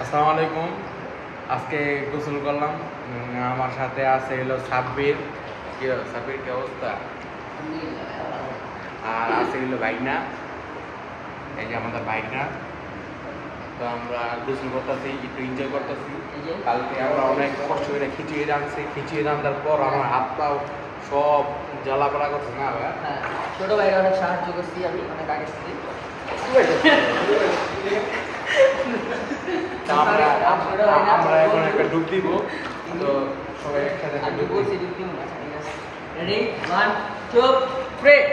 আসসালামু আলাইকুম। আজকে গোসল করলাম। আমার সাথে আছে হলো সাব্বির। সাব্বির কি অবস্থা? আর আছে হলো ভাইনা, এই যে আমাদের ভাইনা। তো আমরা গোসল করতেছি, একটু এনজয় করতেছি। কালকে আমরা অনেক কষ্ট করে খিচিয়ে রাঁধছি, খিচিয়ে রান্নার পর আমার হাত পাও সব জ্বালা পড়া করছে না ভাই? হ্যাঁ, ছোট ভাইয়ের অনেক সাহায্য করছি আমি অনেক আগে থেকে। তা আমরা এখন একটা ডুব দিব। তো সবাই একসাথে একটা আমি ডুব বলছি দিব। দিব না, ঠিক আছে? রেডি 1 2 3।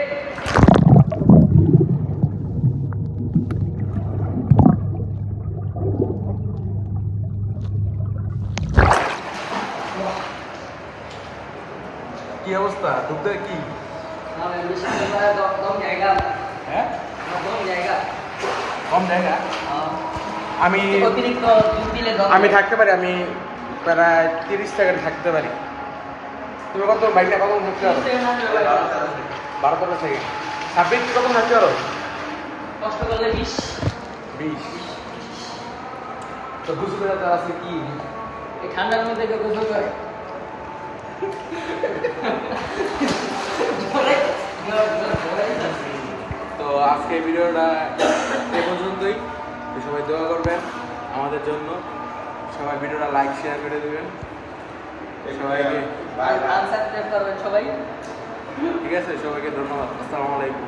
কি অবস্থা? ডুবতে কি? আমি বেশি করে কম জায়গা, হ্যাঁ, কম জায়গা। কম জায়গা। আমি অতিরিক্ত দুধ দিলে আমি থাকতে পারি, আমি প্রায় 30 সেকেন্ড থাকতে পারি। তুমি কত বাইকটা কত থাকতে পারো? 12 সেকেন্ড। 26 কত থাকতে পারো? কষ্ট করলে 20। 20। তো বুঝতে তো আছে কি? এই ঠান্ডার মধ্যে কেউ গোসল করে? তো আজকে ভিডিওটা এ পর্যন্তই। তো সবাই দোয়া করবেন আমাদের জন্য, সবাই ভিডিওটা লাইক শেয়ার করে দেবেন সবাইকে। আনসাবস্ক্রাইব করবেন সবাই। ঠিক আছে, সবাইকে ধন্যবাদ। আসসালামু আলাইকুম।